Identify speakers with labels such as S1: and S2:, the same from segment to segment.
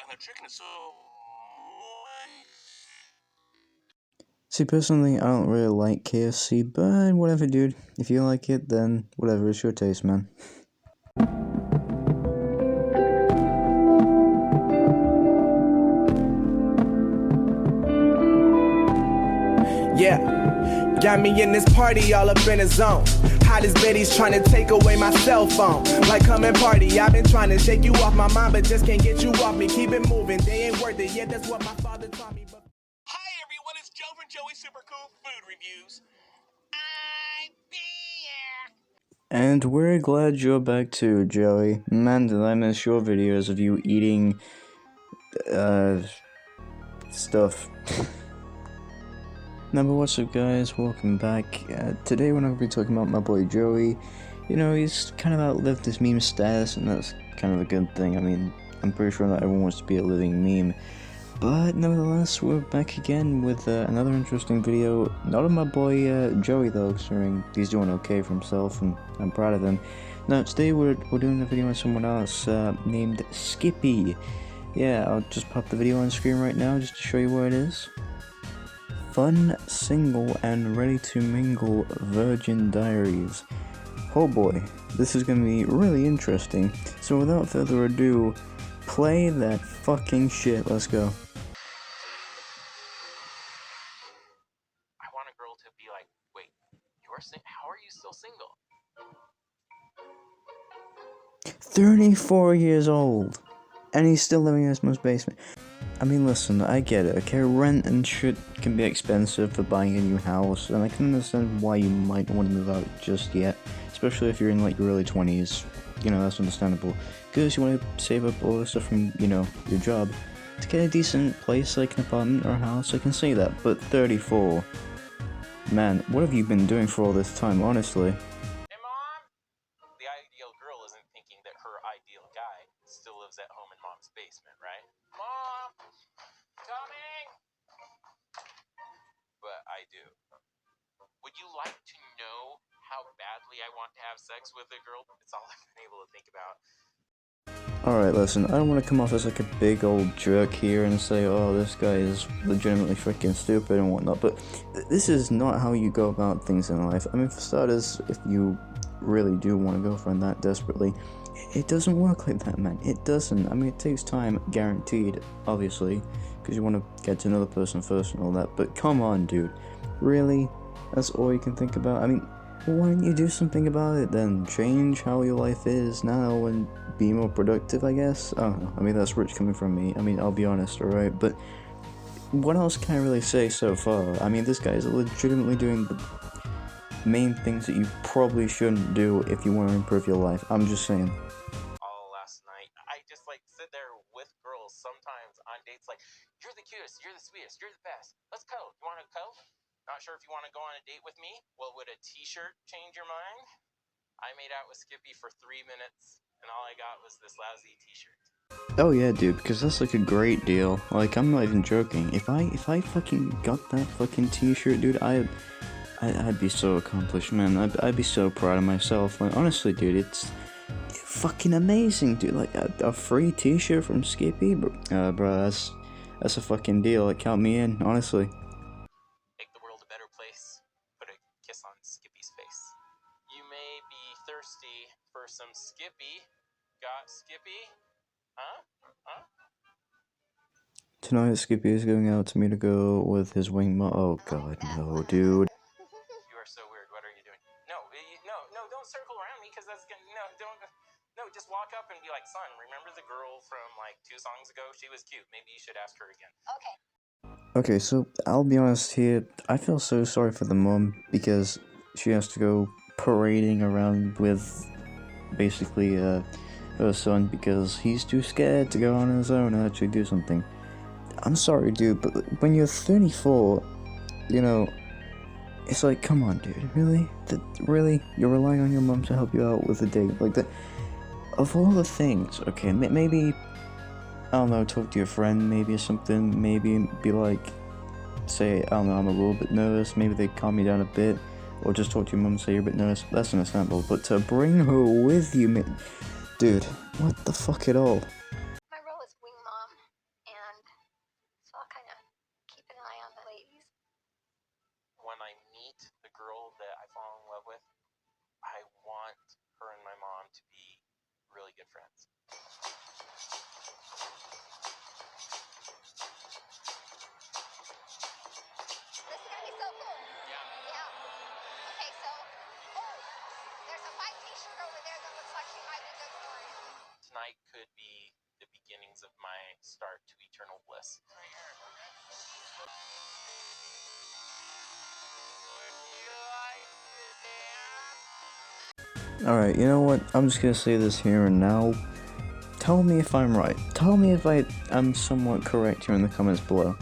S1: and the chicken is so
S2: See, personally, I don't really like KFC, but whatever, dude. If you like it, then whatever, it's your taste, man.
S3: Yeah, got me in this party all up in the zone. Hottest Betty's trying to take away my cell phone. Like, come and party, I've been trying to shake you off my mind, but just can't get you off me. Keep it moving, they ain't worth it, yeah, that's what my father taught me. But
S1: Hi everyone, it's Joe from Joey's Super Cool Food Reviews. I'm here.
S2: And we're glad you're back too, Joey. Man, did I miss your videos of you eating, stuff. Now, but what's up, guys? Welcome back. Today we're not going to be talking about my boy Joey. You know, he's kind of outlived his meme status, and that's kind of a good thing. I mean, I'm pretty sure that everyone wants to be a living meme. But nevertheless, we're back again with another interesting video. Not of my boy Joey, though, considering he's doing okay for himself, and I'm proud of him. Now, today we're doing a video on someone else named Skippy. Yeah, I'll just pop the video on screen right now just to show you what it is. Fun, single, and ready to mingle virgin diaries. Oh boy, this is gonna be really interesting. So without further ado, play that fucking shit. Let's go.
S1: I want a girl to be like, wait, how are you still single?
S2: 34 years old, and he's still living in his mom's basement. I mean, listen, I get it, okay? Rent and shit can be expensive for buying a new house, and I can understand why you might want to move out just yet, especially if you're in like your early 20s. You know, that's understandable, because you want to save up all the stuff from, you know, your job to get a decent place like an apartment or a house. I can see that, but 34, man, what have you been doing for all this time, honestly?
S1: Hey mom! The ideal girl isn't thinking that her ideal guy still lives at home in mom's basement, right? Mom! Coming! But I do. Would you like to know how badly I want to have sex with a girl? It's all I've been able to think about.
S2: Alright, listen, I don't want to come off as like a big old jerk here and say, oh, this guy is legitimately freaking stupid and whatnot, but this is not how you go about things in life. I mean, for starters, if you really do want a girlfriend that desperately, it doesn't work like that, man. It doesn't. I mean, it takes time, guaranteed, obviously, because you want to get to know the person first and all that, but come on, dude. Really? That's all you can think about? I mean, why don't you do something about it then? Change how your life is now and be more productive, I guess? I don't know. I mean, that's rich coming from me. I mean, I'll be honest, alright? But what else can I really say so far? I mean, this guy is legitimately doing the main things that you probably shouldn't do if you want to improve your life. I'm just saying.
S1: All last night, I just like sit there with girls sometimes on dates like, you're the cutest, you're the sweetest, you're the best. Let's cuddle. You want to cuddle? Not sure if you want to go on a date with me? Well, would a t-shirt change your mind? I made out with Skippy for 3 minutes, and all I got was this lousy t-shirt.
S2: Oh yeah, dude, because that's like a great deal. Like, I'm not even joking. If I fucking got that fucking t-shirt, dude, I'd be so accomplished, man. I'd be so proud of myself. Like, honestly, dude, it's fucking amazing, dude. Like, a free t-shirt from Skippy? Bro, that's a fucking deal. Like, count me in, honestly.
S1: Make the world a better place. Put a kiss on Skippy's face. You may be thirsty for some Skippy. Got Skippy? Huh? Huh?
S2: Tonight, Skippy is going out to me to go with his wingman. Oh god, no, dude.
S1: You are so weird. What are you doing? No, don't circle around me, because that's gonna, no, just walk up and be like, son, remember the girl from like 2 songs ago? She was cute. Maybe you should ask her again.
S2: Okay, so I'll be honest here. I feel so sorry for the mom because she has to go parading around with basically her son because he's too scared to go on his own and actually do something. I'm sorry, dude, but when you're 34, you know, it's like, come on, dude, really? Really? You're relying on your mom to help you out with a date like that? Of all the things, okay, maybe, I don't know, talk to your friend, maybe or something, maybe be like, say, I don't know, I'm a little bit nervous, maybe they calm me down a bit, or just talk to your mom and say you're a bit nervous, that's understandable, but to bring her with you, dude, what the fuck at all?
S4: My role is wing mom.
S1: on to be really good friends.
S4: This is gonna be so cool. Yeah. Okay, so there's a white t-shirt over there that looks like she might be good for it.
S1: Tonight could be the beginnings of my start to eternal bliss. Right here.
S2: Alright, you know what? I'm just gonna say this here and now. Tell me if I'm right. Tell me if I'm somewhat correct here in the comments below.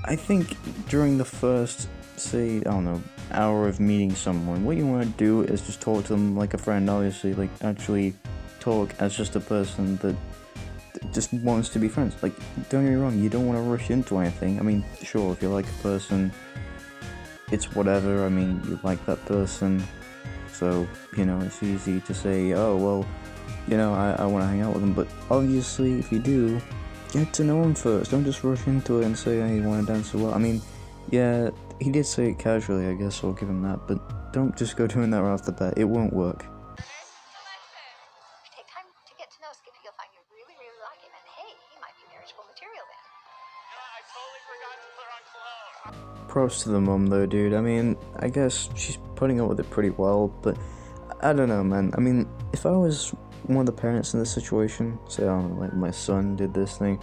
S2: I think during the first, say, I don't know, hour of meeting someone, what you want to do is just talk to them like a friend, obviously, like actually talk as just a person that just wants to be friends. Like, don't get me wrong, you don't want to rush into anything. I mean, sure, if you like a person, it's whatever. I mean, you like that person, so, you know, it's easy to say, oh, well, you know, I want to hang out with them. But obviously, if you do, get to know him first. Don't just rush into it and say, hey, you want to dance as well. I mean, yeah, he did say it casually, I guess I'll give him that, but don't just go doing that right off the bat. It won't work.
S4: Take time to get to know Skippy. You'll find you really, really like him. And hey, he might be marriageable material then.
S1: You know, I totally forgot to put on cologne.
S2: Props to the mum though, dude. I mean, I guess she's putting up with it pretty well, but I don't know, man. I mean, if I was one of the parents in this situation, say, I don't know, like my son did this thing,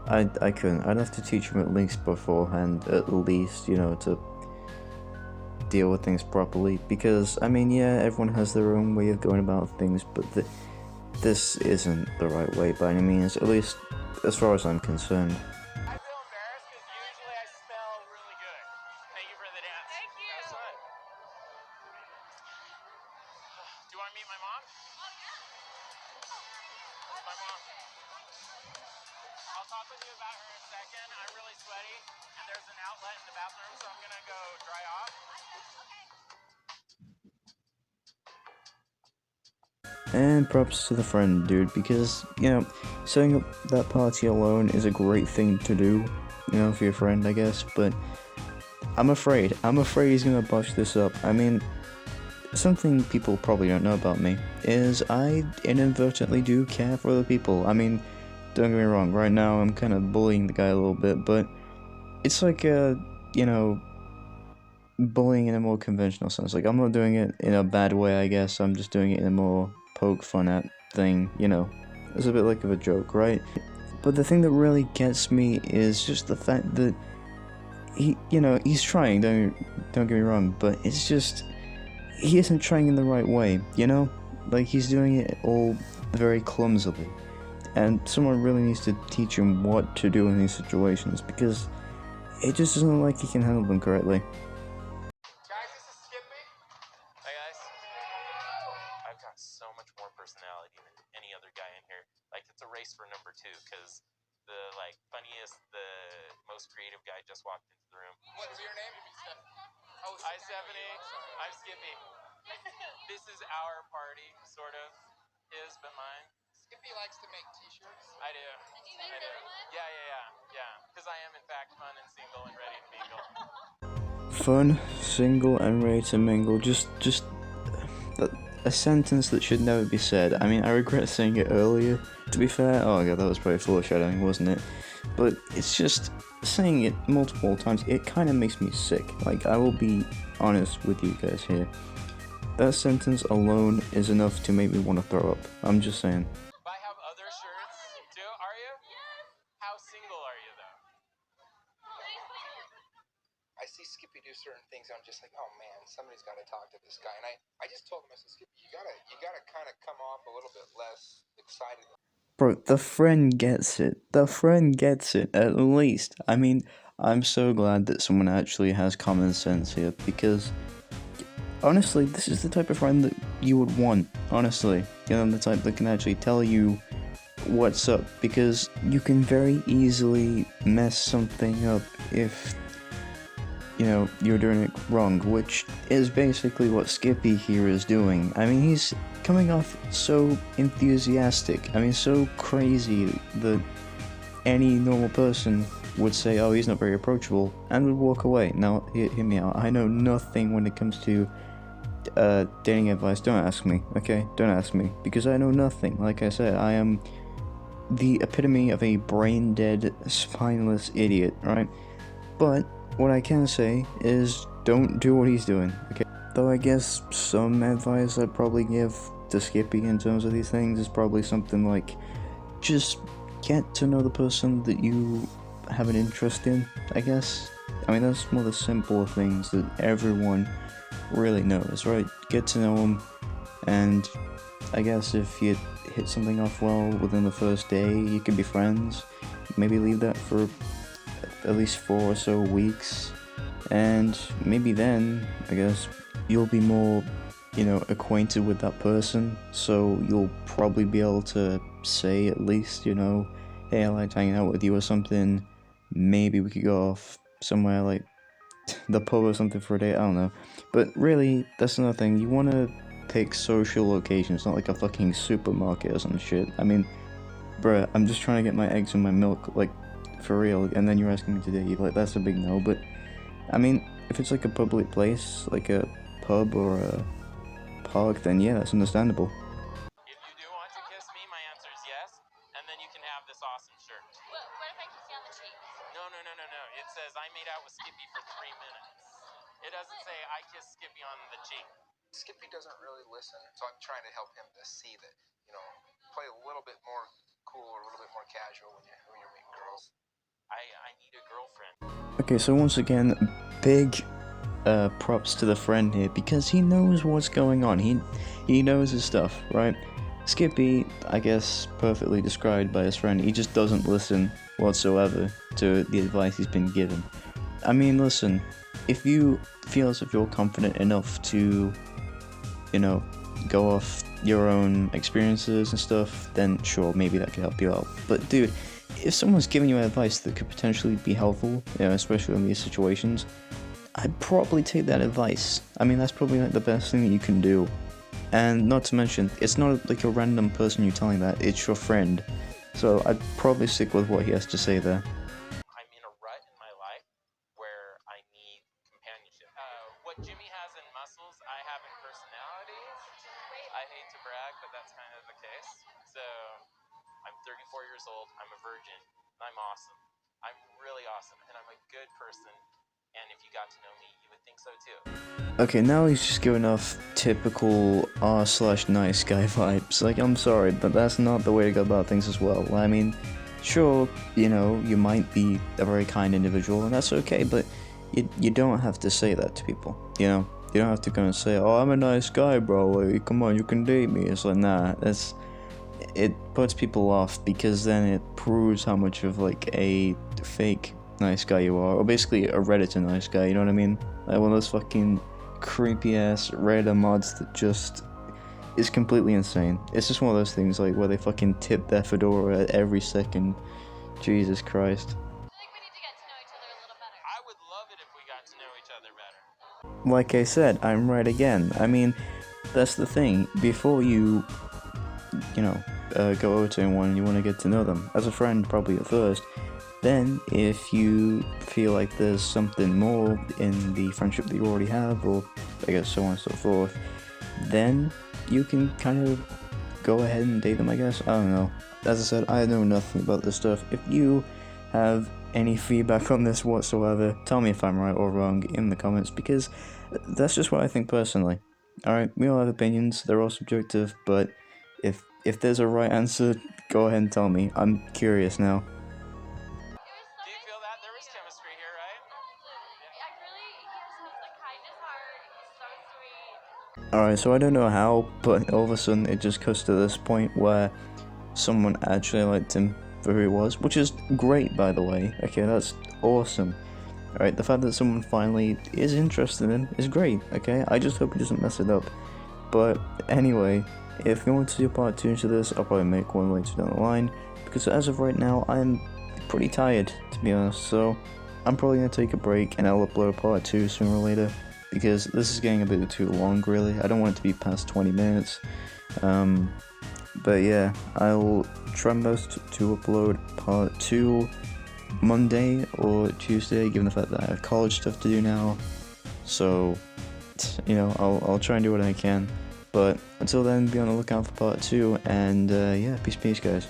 S2: I couldn't. I'd have to teach him at least beforehand, at least, you know, to deal with things properly. Because, I mean, yeah, everyone has their own way of going about things, but this isn't the right way by any means, at least as far as I'm concerned.
S1: I feel embarrassed because usually I smell really good. Thank you for the dance. Thank you. That was fun. Do you want to meet my mom? Oh, yeah. That's my mom. I'll talk with you about her in a second. I'm really sweaty, and there's an outlet in the bathroom, so I'm going to go dry off.
S2: And props to the friend, dude, because, you know, setting up that party alone is a great thing to do, you know, for your friend, I guess, but I'm afraid he's gonna botch this up. I mean, something people probably don't know about me is I inadvertently do care for other people. I mean, don't get me wrong, right now I'm kind of bullying the guy a little bit, but it's like you know, bullying in a more conventional sense. Like, I'm not doing it in a bad way, I guess, I'm just doing it in a more poke fun at thing, you know. It's a bit like of a joke, right? But the thing that really gets me is just the fact that he, you know, he's trying, don't get me wrong, but it's just, he isn't trying in the right way, you know? Like, he's doing it all very clumsily. And someone really needs to teach him what to do in these situations, because it just doesn't look like he can handle them correctly.
S1: Guys, this is Skippy. Hi, guys. I've got so much more personality than any other guy in here. Like, it's a race for number 2, because the, like, funniest, the most creative guy just walked into the room. What's your name? Oh, hi, Stephanie. I'm Skippy. This is our party, sort of. His, but mine. Skippy likes to make t-shirts. I do. I do. Yeah. Because I am, in fact, fun and single and ready to mingle.
S2: Fun, single, and ready to mingle. Just a sentence that should never be said. I mean, I regret saying it earlier, to be fair. Oh god, that was probably foreshadowing, wasn't it? But it's just, saying it multiple times, it kind of makes me sick. Like, I will be honest with you guys here. That sentence alone is enough to make me want to throw up. I'm just saying.
S1: I have other shirts, too. Are you? Yes. How single are you, though?
S5: I see Skippy do certain things, and I'm just like, oh man, somebody's got to talk to this guy. And I just told him, I said, Skippy, you gotta kind of come off a little bit less excited.
S2: Bro, the friend gets it. The friend gets it, at least. I mean, I'm so glad that someone actually has common sense here, because honestly, this is the type of friend that you would want, honestly. You know, the type that can actually tell you what's up, because you can very easily mess something up if, you know, you're doing it wrong, which is basically what Skippy here is doing. I mean, he's coming off so enthusiastic, I mean, so crazy that any normal person would say, oh, he's not very approachable, and would walk away. Now, hear me out, I know nothing when it comes to dating advice, don't ask me, okay? Don't ask me, because I know nothing. Like I said, I am the epitome of a brain-dead, spineless idiot, right? But what I can say is don't do what he's doing, okay? Though I guess some advice I'd probably give to Skippy in terms of these things is probably something like, just get to know the person that you have an interest in, I guess. I mean, that's one of the simple things that everyone really knows, right? Get to know them, and I guess if you hit something off well within the first day, you can be friends. Maybe leave that for at least 4 or so weeks, and maybe then, I guess, you'll be more, acquainted with that person, so you'll probably be able to say at least, hey, I liked hanging out with you or something. Maybe we could go off somewhere like the pub or something for a day, I don't know. But really, that's another thing, you want to pick social locations, not like a fucking supermarket or some shit. I mean, bruh, I'm just trying to get my eggs and my milk, like, for real, and then you're asking me to date, like, that's a big no. But, I mean, if it's like a public place, like a pub or a park, then yeah, that's understandable.
S1: If you do want to kiss me, my answer is yes, and then you can have this awesome shirt.
S4: What if I kiss you on the cheek?
S1: No. It says I made out with Skippy for 3 minutes. It doesn't say I kissed Skippy on the cheek.
S5: Skippy doesn't really listen, so I'm trying to help him to see that, play a little bit more cool or a little bit more casual when you're meeting girls.
S1: I need a girlfriend.
S2: Okay, so once again, big props to the friend here, because he knows what's going on. He knows his stuff, right? Skippy, I guess, perfectly described by his friend, he just doesn't listen whatsoever to the advice he's been given. I mean, listen, if you feel as if you're confident enough to, go off your own experiences and stuff, then sure, maybe that could help you out. But dude, if someone's giving you advice that could potentially be helpful, especially in these situations, I'd probably take that advice. I mean, that's probably like the best thing that you can do. And not to mention, it's not like a random person you're telling that, it's your friend. So I'd probably stick with what he has to say there.
S1: I'm in a rut in my life where I need companionship. What Jimmy has in muscles, I have in personality. I hate to brag, but that's kind of the case. So, I'm 34 years old, I'm a virgin, and I'm awesome. I'm really awesome, and I'm a good person. And if you got to know me, you would think so too.
S2: Okay, now he's just giving off typical r/nice guy vibes. Like, I'm sorry, but that's not the way to go about things as well. I mean, sure, you might be a very kind individual, and that's okay, but you don't have to say that to people, You don't have to go and say, oh, I'm a nice guy, bro, like, come on, you can date me. It's like, nah, it puts people off, because then it proves how much of, like, a fake nice guy you are, or basically a Redditor nice guy, you know what I mean? Like one of those fucking creepy ass Redditor mods that just is completely insane. It's just one of those things like where they fucking tip their fedora at every second. Jesus Christ.
S4: I think we need to get to know each other a little better.
S1: I would love it if we got to know each other better.
S2: Like I said, I'm right again. I mean, that's the thing. Before you go over to anyone, you want to get to know them. As a friend, probably at first. Then, if you feel like there's something more in the friendship that you already have, or I guess so on and so forth, then you can kind of go ahead and date them, I guess. I don't know. As I said, I know nothing about this stuff. If you have any feedback on this whatsoever, tell me if I'm right or wrong in the comments, because that's just what I think personally. Alright, we all have opinions, they're all subjective, but if there's a right answer, go ahead and tell me. I'm curious now.
S1: Do you feel that? There was chemistry here, right?
S4: I really, he has the kindest heart. He's so sweet.
S2: Alright, so I don't know how, but all of a sudden it just comes to this point where someone actually liked him for who he was, which is great, by the way. Okay, that's awesome. Alright, the fact that someone finally is interested in him is great, okay? I just hope he doesn't mess it up. But anyway, if you want to do a part 2 to this, I'll probably make one later down the line, because as of right now, I'm pretty tired, to be honest, so I'm probably going to take a break and I'll upload a part 2 sooner or later, because this is getting a bit too long, really. I don't want it to be past 20 minutes. But yeah, I'll try my best to upload part 2 Monday or Tuesday, given the fact that I have college stuff to do now. So you know, I'll try and do what I can. But until then, be on the lookout for part 2, and yeah, peace, guys.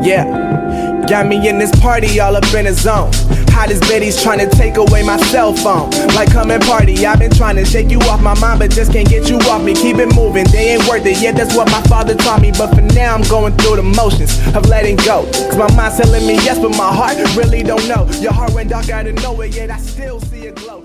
S3: Yeah, got me in this party all up in the zone. Hottest bitties trying to take away my cell phone. Like, come and party, I've been trying to shake you off my mind, but just can't get you off me. Keep it moving, they ain't worth it, yeah, that's what my father taught me. But for now, I'm going through the motions of letting go. Cause my mind's telling me yes, but my heart really don't know. Your heart went dark out of nowhere, yet I still see it glow.